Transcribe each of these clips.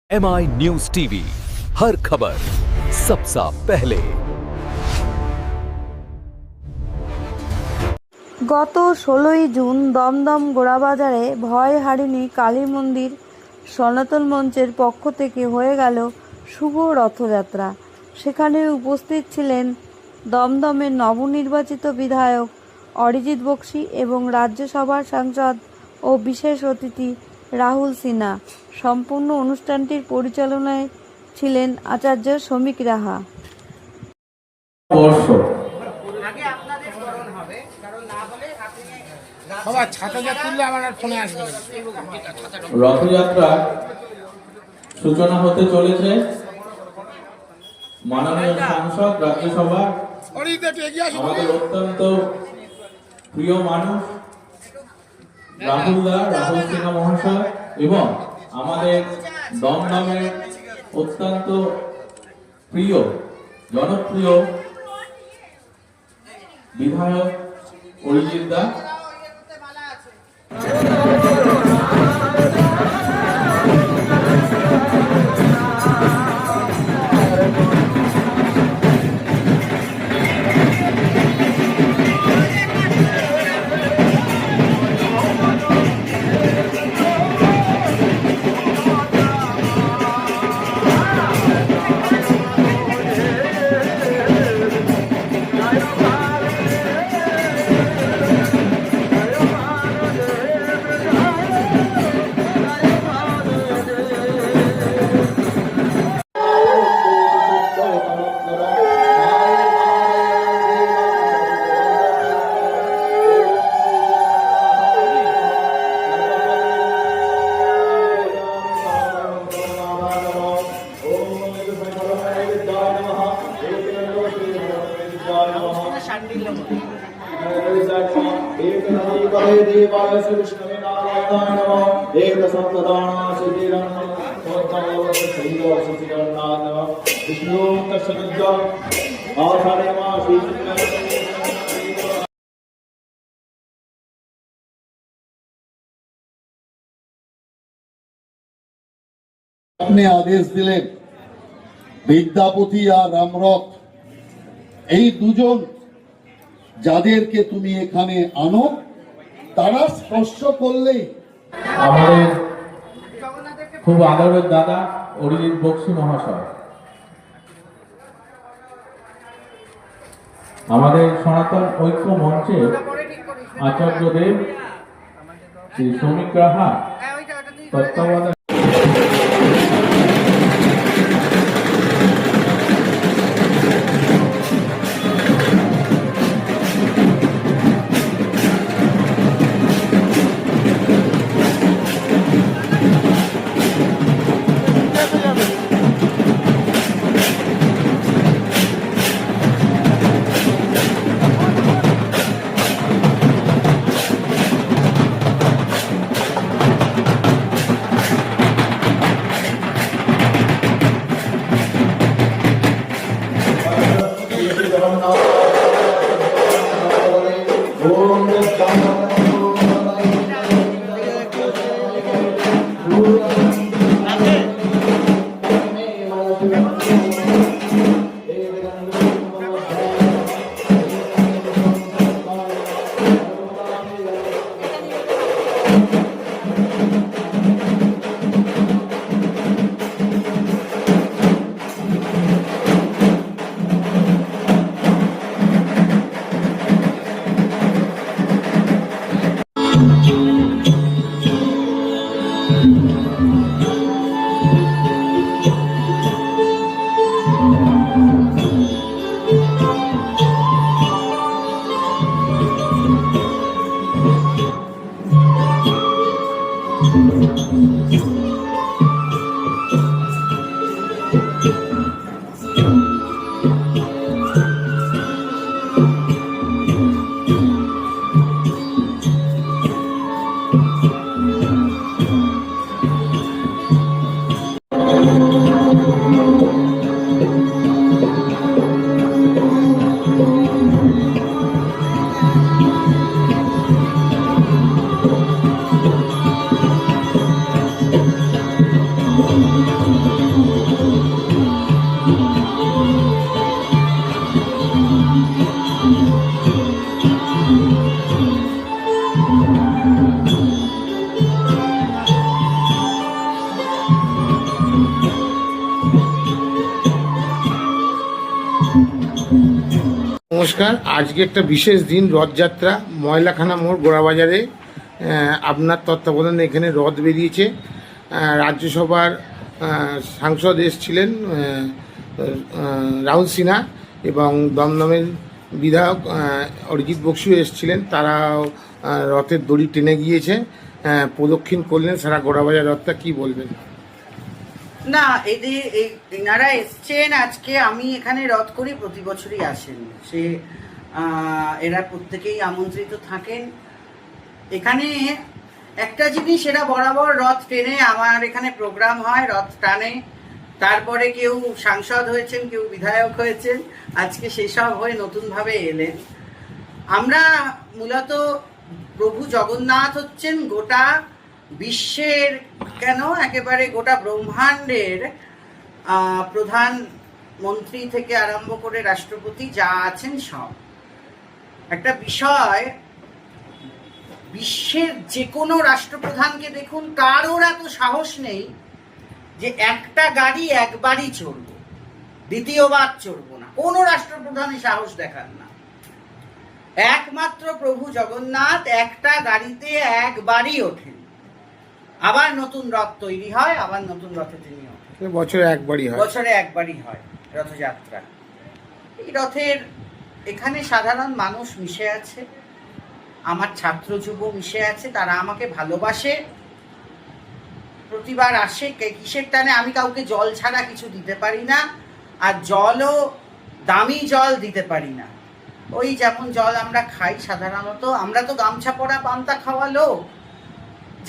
MI news TV, हर खबर सबसे पहले। গত 16ই জুন দমদম গোড়াবাজারে ভয় হারিনি কালী মন্দির সনাতন মঞ্চের পক্ষ থেকে হয়ে গেল শুভ রথযাত্রা। সেখানে উপস্থিত ছিলেন দমদমের নবনির্বাচিত বিধায়ক অরিজিৎ বক্সী এবং রাজ্যসভার সাংসদ ও বিশেষ অতিথি রাহুল সিনহা। সম্পূর্ণ অনুষ্ঠানটির পরিচালনায় ছিলেন আচার্য শ্রমিক রাহা। রথযাত্রা সূচনা হতে চলেছে। মাননীয় সাংসদ, রাজ্যসভা, আমাদের অত্যন্ত প্রিয় মানুষ রাহুল সিনহা মহাশয় এবং আমাদের দমদমের অত্যন্ত প্রিয় জনপ্রিয় বিধায়ক অরিজিৎ দা। আপনি আদেশ দিলেন বিদ্যাপতি আর রামরথ, এই দুজন যাদেরকে তুমি এখানে আনো, তারা স্পর্শ করলেই আমাদের খুব আদরের দাদা অরিজিৎ বক্সী মহাশয়, আমাদের সনাতন ঐক্য মঞ্চের আচার্যদেব শ্রী শ্রমিক রাহা তত্ত্বাবধানে নমস্কার। আজকে একটা বিশেষ দিন, রথযাত্রা। ময়লাখানা মোড় গোড়াবাজারে আপনার তত্ত্বাবধানে এখানে রথ বেরিয়েছে। রাজ্যসভার সাংসদ এসেছিলেন রাহুল সিনহা, এবং দমদমের বিধায়ক অরিজিৎ বক্সিও এসেছিলেন। তারাও রথের দড়ি টেনে গিয়েছে, প্রদক্ষিণ করলেন সারা গোড়াবাজার রথটা। কি বলবেন? না, এনারা এসছেন আজকে। আমি এখানে রথ করি, প্রতি বছরই আসেন সে। এরা প্রত্যেকেই আমন্ত্রিত থাকেন এখানে। একটা জিনিস, এরা বরাবর রথ টেনে, আমার এখানে প্রোগ্রাম হয়, রথ টানে। তারপরে কেউ সাংসদ হয়েছেন, কেউ বিধায়ক হয়েছেন, আজকে সেসব হয়ে নতুনভাবে এলেন। আমরা মূলত প্রভু জগন্নাথ হচ্ছেন গোটা বিশ্বের, কেন একেবারে গোটা ব্রহ্মাণ্ডের প্রধান মন্ত্রী থেকে আরম্ভ করে রাষ্ট্রপতি যা আছেন সব। একটা বিষয়, বিশ্বের যে কোনো রাষ্ট্রপ্রধানকে দেখুন, কারোর এত সাহস নেই যে একটা গাড়ি একবারই চড়বো, দ্বিতীয়বার চড়বো না। কোনো রাষ্ট্রপ্রধানই সাহস দেখান না। একমাত্র প্রভু জগন্নাথ একটা গাড়িতে একবারই ওঠেন, আবার নতুন রথ তৈরি হয়, আবার নতুন রথে তিনি ওঠেন। বছরে একবারই হয়, বছরে একবারই হয় রথযাত্রা। এই রথের এখানে সাধারণ মানুষ মিশে আছে, আমার ছাত্র যুব মিশে আছে, তারা আমাকে ভালোবাসে, প্রতিবার আসে। কিসের টানে? আমি কাউকে জল ছাড়া কিছু দিতে পারি না, আর জলও দামি জল দিতে পারি না। ওই যেমন জল আমরা খাই সাধারণত, আমরা তো গামছা পরা পান্তা খাওয়া লোক।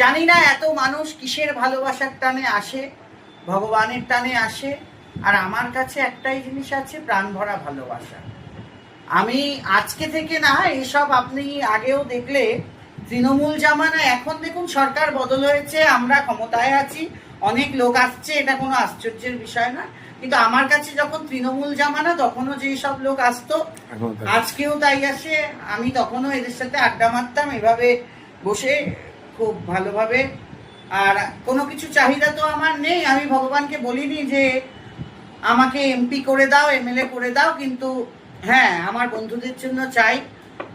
জানি না এত মানুষ কিসের ভালোবাসার টানে আসে, ভগবানের টানে আসে। আর আমার কাছে একটাই জিনিস আছে, প্রাণ ভরা ভালোবাসা। আমি আজকে থেকে না, এসব আপনি আগেও দেখলে তৃণমূল জামানা, এখন দেখুন সরকার বদল হয়েছে, আমরা ক্ষমতায় আছি, অনেক লোক আসছে, এটা কোনো আশ্চর্যের বিষয় না। কিন্তু আমার কাছে যখন তৃণমূল জামানা, তখনও যেই সব লোক আসতো, আজকেও তাই আসে। আমি তখনও এদের সাথে আড্ডা মারতাম এভাবে বসে, খুব ভালোভাবে। আর কোনো কিছু চাহিদা তো আমার নেই, আমি ভগবানকে বলিনি যে আমাকে এমপি করে দাও, এমএলএ করে দাও, কিন্তু হ্যাঁ, আমার বন্ধুদের জন্য চাই।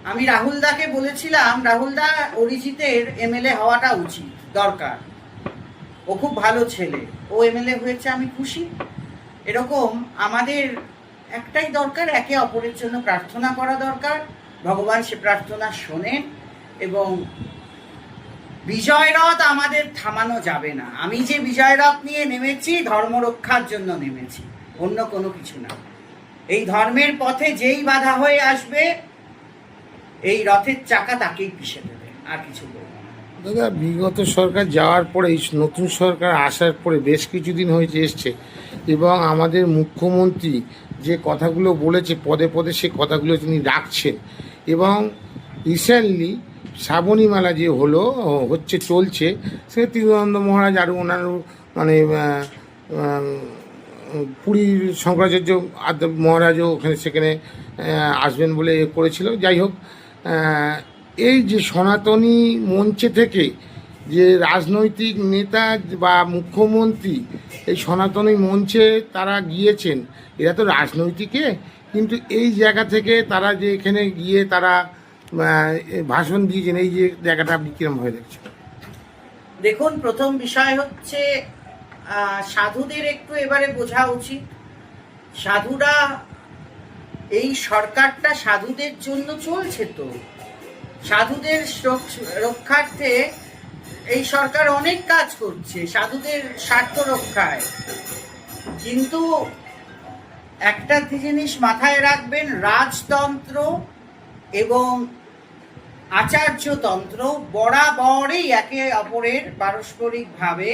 আমি রাহুল দাকে বলেছিলাম, রাহুল দা, অরিজিতের এমএলএ হওয়াটা উচিত, দরকার। ও খুব ভালো ছেলে, ও এমএলএ হয়েছে, আমি খুশি। এরকম আমাদের একটাই দরকার, একে অপরের জন্য প্রার্থনা করা দরকার। ভগবান সে প্রার্থনা শোনেন, এবং বিজয় রথ আমাদের থামানো যাবে না। আমি যে বিজয় রথ নিয়ে নেমেছি, ধর্ম রক্ষার জন্য নেমেছি, অন্য কোনো কিছু না। এই ধর্মের পথে যেই বাধা হয়ে আসবে, এই রথের চাকা তাকেই পিষে দেবে, আর কিছু বলবো না। দাদা, বিগত সরকার যাওয়ার পরে এই নতুন সরকার আসার পরে বেশ কিছুদিন হয়েছে এসছে, এবং আমাদের মুখ্যমন্ত্রী যে কথাগুলো বলেছে পদে পদে, সে কথাগুলো তিনি রাখছেন। এবং রিসেন্টলি শ্রাবণী মেলা যে চলছে, সে তিরুনন্দ মহারাজ আর ওনার মানে পুরীর শঙ্করাচার্য মহারাজও সেখানে আসবেন বলে করেছিল। যাই হোক, এই যে সনাতনী মঞ্চে থেকে যে রাজনৈতিক নেতা বা মুখ্যমন্ত্রী এই সনাতনী মঞ্চে তারা গিয়েছেন, এরা তো রাজনৈতিকে, কিন্তু এই জায়গা থেকে তারা যে এখানে গিয়ে তারা ভাষণ দিয়েছেন, এই যে জায়গাটা আপনি কিরম হয়ে দেখছেন? দেখুন, প্রথম বিষয় হচ্ছে সাধুদের একটু এবারে বোঝা উচিত। সাধুরা, এই সরকারটা সাধুদের জন্য চলছে, তো সাধুদের রক্ষার্থে এই সরকার অনেক কাজ করছে, সাধুদের স্বার্থ রক্ষায়। কিন্তু একটা জিনিস মাথায় রাখবেন, রাজতন্ত্র এবং আচার্যতন্ত্র বরাবরই একে অপরের পারস্পরিকভাবে।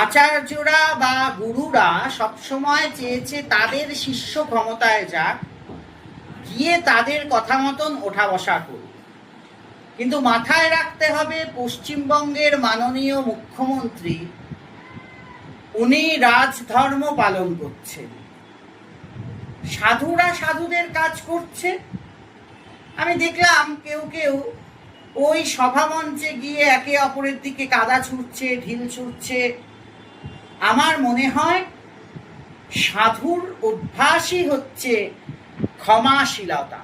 আচার্যরা বা গুরুরা সবসময় চেয়েছে তাদের শিষ্য ক্ষমতায় যাক, গিয়ে তাদের কথা মতন ওঠা বসা করুক। কিন্তু মাথায় রাখতে হবে, পশ্চিমবঙ্গের মাননীয় মুখ্যমন্ত্রী, উনি রাজধর্ম পালন করছেন, সাধুরা সাধুদের কাজ করছে। আমি দেখলাম কেউ কেউ ওই সভামঞ্চে গিয়ে একে অপরের দিকে কাদা ছুঁড়ছে, ঢিল ছুঁড়ছে। আমার মনে হয় সাধুর অভ্যাসই হচ্ছে ক্ষমাশীলতা।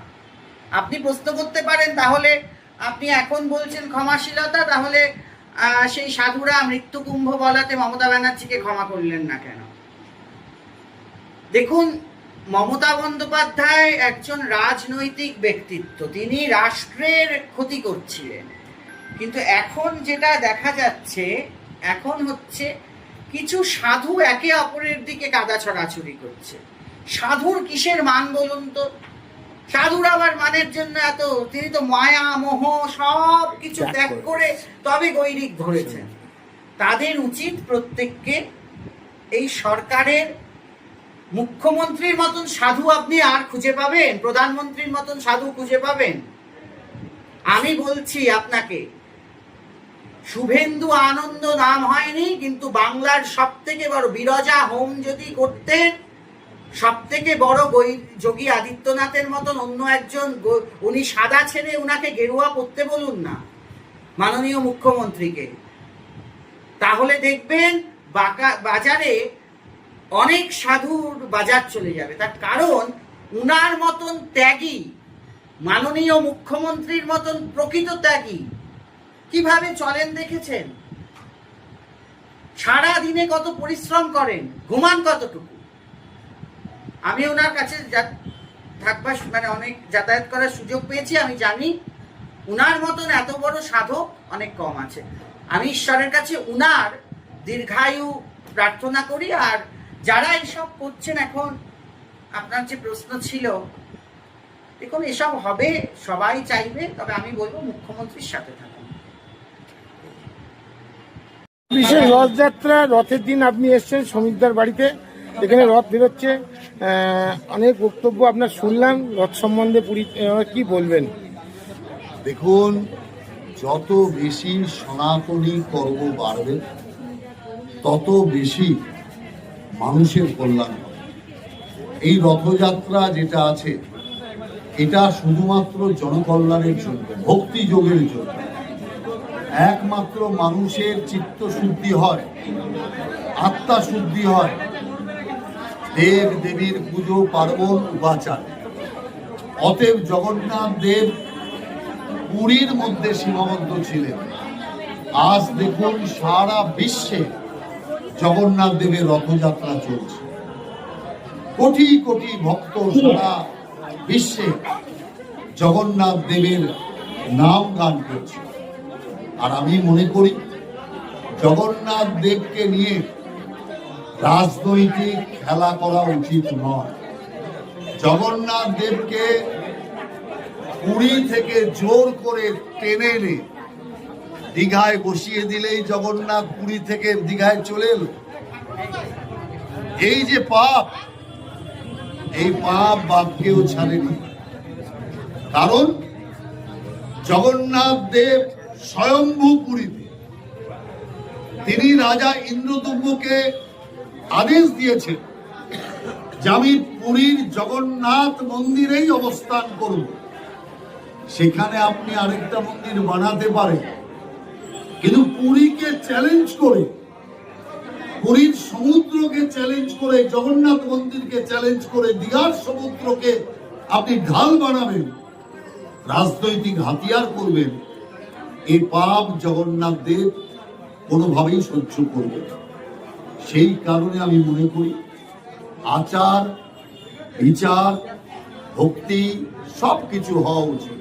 আপনি প্রশ্ন করতে পারেন, তাহলে আপনি এখন বলছেন ক্ষমাশীলতা, তাহলে সেই সাধুরা মৃত্যুকুম্ভ বলাতে মমতা ব্যানার্জিকে ক্ষমা করলেন না কেন? দেখুন, মমতা বন্দ্যোপাধ্যায় একজন রাজনৈতিক ব্যক্তিত্ব, তিনি রাষ্ট্রের ক্ষতি করছিলেন, কিন্তু এখন যেটা দেখা যাচ্ছে, এখন হচ্ছে কিছু সাধু একে অপরের দিকে কাদা ছড়াছড়ি করছে। সাধুর কিসের মান বলুন তো? সাধুর আবার মানের জন্য এত, তিনি তো মায়া মোহ সব কিছু ত্যাগ করে তবে গৈরিক ধরেছেন। তাদের উচিত প্রত্যেককে, এই সরকারের মুখ্যমন্ত্রীর মতন সাধু আপনি আর খুঁজে পাবেন? প্রধানমন্ত্রীর মতন সাধু খুঁজে পাবেন? আমি বলছি আপনাকে, শুভেন্দু আনন্দ নাম হয়নি, কিন্তু বাংলার সব থেকে বড় বিরজা হোম যদি করতেন, সব থেকে বড় যোগী আদিত্যনাথের মতন অন্য একজন, উনি সাদা ছেড়ে উনাকে গেরুয়া পরতে বলুন না মাননীয় মুখ্যমন্ত্রীকে, তাহলে দেখবেন বাজারে অনেক সাধুর বাজার চলে যাবে। তার কারণ উনার মতন ত্যাগী, মাননীয় মুখ্যমন্ত্রীর মতন প্রকৃত ত্যাগী কিভাবে চলেন দেখেছেন? সারা দিনে কত পরিশ্রম করেন, ঘুমান কতটুকু? আমি ওনার কাছে থাকবার মানে অনেক যাতায়াত করার সুযোগ পেয়েছি, আমি জানি উনার মতন এত বড় সাধক অনেক কম আছে। আমি ঈশ্বরের কাছে উনার দীর্ঘায়ু প্রার্থনা করি। আর যারা এসব করছেন, এখন আপনার যে প্রশ্ন ছিল, দেখুন এসব হবে, সবাই চাইবে, তবে আমি বলবো মুখ্যমন্ত্রীর সাথে থাকুন। বিশেষ রথযাত্রা, রথের দিন আপনি এসছেন সমীরদার বাড়িতে, এখানে রথ বেরোচ্ছে, অনেক বক্তব্য আপনার শুনলাম রথ সম্বন্ধে, কি বলবেন? দেখুন, যত বেশি সনাতনী পর্ব বাড়বে তত বেশি মানুষের কল্যাণ হবে। এই রথযাত্রা যেটা আছে, এটা শুধুমাত্র জনকল্যাণের জন্য, ভক্তি যোগের জন্য। একমাত্র মানুষের চিত্ত শুদ্ধি হয়, আত্মা শুদ্ধি হয় দেব দেবীর পুজো পার্বণ উপাচার। অতএব জগন্নাথ দেব পুরীর মধ্যে সীমাবদ্ধ ছিলেন। আজ দেখুন সারা বিশ্বে জগন্নাথ দেবের রথযাত্রা চলছে, কোটি কোটি ভক্ত সারা বিশ্বে জগন্নাথ দেবের নাম গান করছে। আর আমি মনে করি জগন্নাথ দেবকে নিয়ে রাজনৈতিক খেলা করা উচিত নয়। জগন্নাথ দেবকে পুরী থেকে জোর করে টেনে এনে দীঘায় বসিয়ে দিলেই জগন্নাথ পুরী থেকে দীঘায় চলে এলো। এই যে পাপ, এই পাপ বাপকেও ছাড়েনি। কারণ জগন্নাথ দেব স্বয়ম্ভু পুরীতে, তিনি রাজা ইন্দ্রদম্ভকে আদেশ দিয়েছেন যে আমি পুরীর জগন্নাথ মন্দিরেই অবস্থান করব। সেখানে আপনি আরেকটা মন্দির বানাতে পারেন, কিন্তু পুরীকে চ্যালেঞ্জ করে, পুরীর সমুদ্রকে চ্যালেঞ্জ করে, জগন্নাথ মন্দিরকে চ্যালেঞ্জ করে দীঘার সমুদ্রকে আপনি ঢাল বানাবেন, রাজনৈতিক হাতিয়ার করবেন। এই পাপ জগন্নাথ দেব কোনোভাবেই সহ্য করবে। সেই কারণে আমি মনে করি আচার বিচার ভক্তি সবকিছু হওয়া উচিত,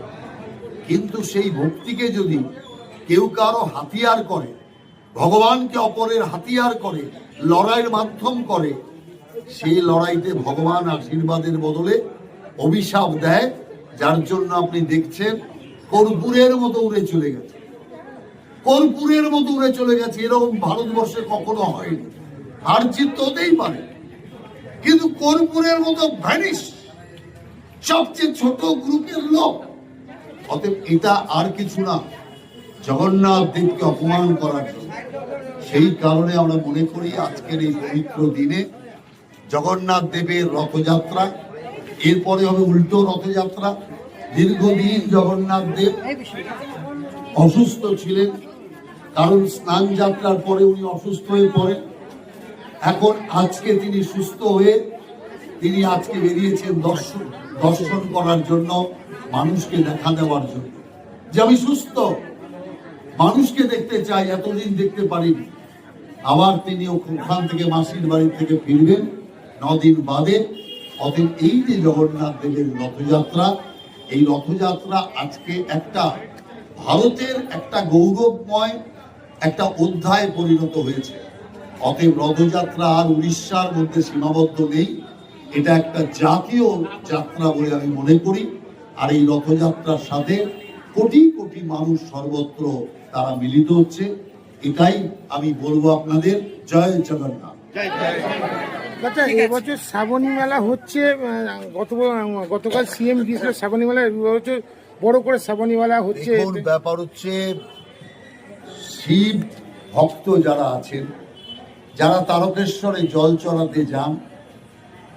কিন্তু সেই ভক্তিকে যদি কেউ কারো হাতিয়ার করে, ভগবানকে অপরের হাতিয়ার করে, লড়াইয়ের মাধ্যম করে, সেই লড়াইতে ভগবান আশীর্বাদের বদলে অভিশাপ দেয়, যার জন্য আপনি দেখছেন কর্পূরের মতো উড়ে চলে গেছে, কর্পূরের মতো উড়ে চলে গেছে। এরকম ভারতবর্ষে কখনো হয়নি। হার জিত হতেই পারে, কিন্তু কর্পূরের মতো ভ্যানিশ, সবচেয়ে ছোট গ্রুপের লোক। অতএব এটা আর কিছু না, জগন্নাথ দেবকে অপমান করার জন্য। সেই কারণে আমরা মনে করি আজকের এই পবিত্র দিনে জগন্নাথ দেবের রথযাত্রা, এরপরে হবে উল্টো রথযাত্রা। দীর্ঘদিন জগন্নাথ দেব অসুস্থ ছিলেন, কারণ স্নান যাত্রার পরে উনি অসুস্থ হয়ে পড়েন। এখন আজকে তিনি সুস্থ হয়ে তিনি আজকে বেরিয়েছেন দর্শন করার জন্য, মানুষকে দেখা দেওয়ার জন্য যে আমি সুস্থ, মানুষকে দেখতে চাই, এতদিন দেখতে পারিনি। আবার তিনি ওখান থেকে মাসির বাড়ি থেকে ফিরবেন 9 দিন বাদে। অতএব এই যে জগন্নাথ দেবের রথযাত্রা, এই রথযাত্রা আজকে একটা ভারতের একটা গৌরবময় একটা অধ্যায় পরিণত হয়েছে। অতএব রথযাত্রা আর উড়িষ্যার মধ্যে সীমাবদ্ধ নেই, এটা একটা জাতীয় যাত্রা বলে আমি মনে করি। আর এই রথযাত্রার সাথে কোটি কোটি মানুষ সর্বত্র তারা মিলিত হচ্ছে। এটাই আমি বলবো আপনাদের, জয় জগন্নাথ। আচ্ছা, এবছর শ্রাবণী মেলা হচ্ছে, গতকাল সিএম গিয়েছিল শ্রাবণী মেলা, এবছর বড় করে শ্রাবণী মেলা হচ্ছে। দেখুন, ব্যাপার হচ্ছে শিব ভক্ত যারা আছেন, যারা তারকেশ্বরে জল চড়াতে যান,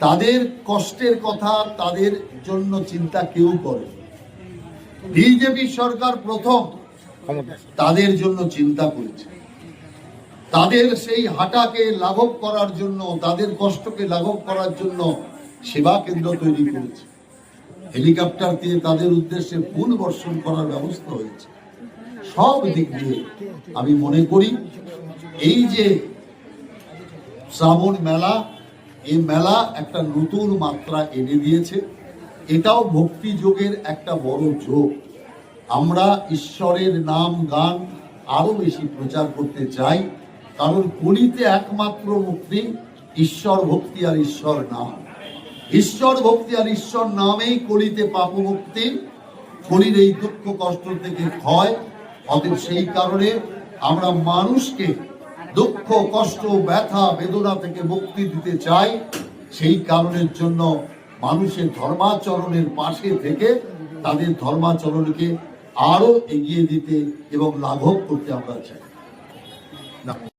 তাদের কষ্টের কথা তাদের জন্য চিন্তা কেউ করে। বিজেপি সরকার প্রথম তাদের জন্য চিন্তা করেছে, তাদের সেই হাটাকে লাঘব করার জন্য, তাদের কষ্টকে লাঘব করার জন্য সেবা কেন্দ্র তৈরি করেছে। হেলিকপ্টার দিয়ে তাদের উদ্দেশ্যে ফুল বর্ষণ করার ব্যবস্থা হয়েছে। সব দিক দিয়ে আমি মনে করি এই যে শ্রাবণ মেলা, এই মেলা একটা নতুন মাত্রা এনে দিয়েছে। এটাও ভক্তি যোগের একটা বড় যোগ। আমরা ঈশ্বরের নাম গান আরো বেশি প্রচার করতে চাই, কারণ কলিতে একমাত্র মুক্তি ঈশ্বর ভক্তি আর ঈশ্বর নাম। ঈশ্বর ভক্তি আর ঈশ্বর নামেই কলিতে পাপ মুক্তি, কলির এই দুঃখ কষ্ট থেকে ক্ষয়। অতএব সেই কারণে আমরা মানুষকে দুঃখ কষ্ট ব্যথা বেদনা থেকে মুক্তি দিতে চাই। সেই কারণের জন্য মানুষের ধর্মাচরণের পাশে থেকে তাদের ধর্মাচরণকে আরো এগিয়ে দিতে এবং লাঘব করতে আমরা চাই।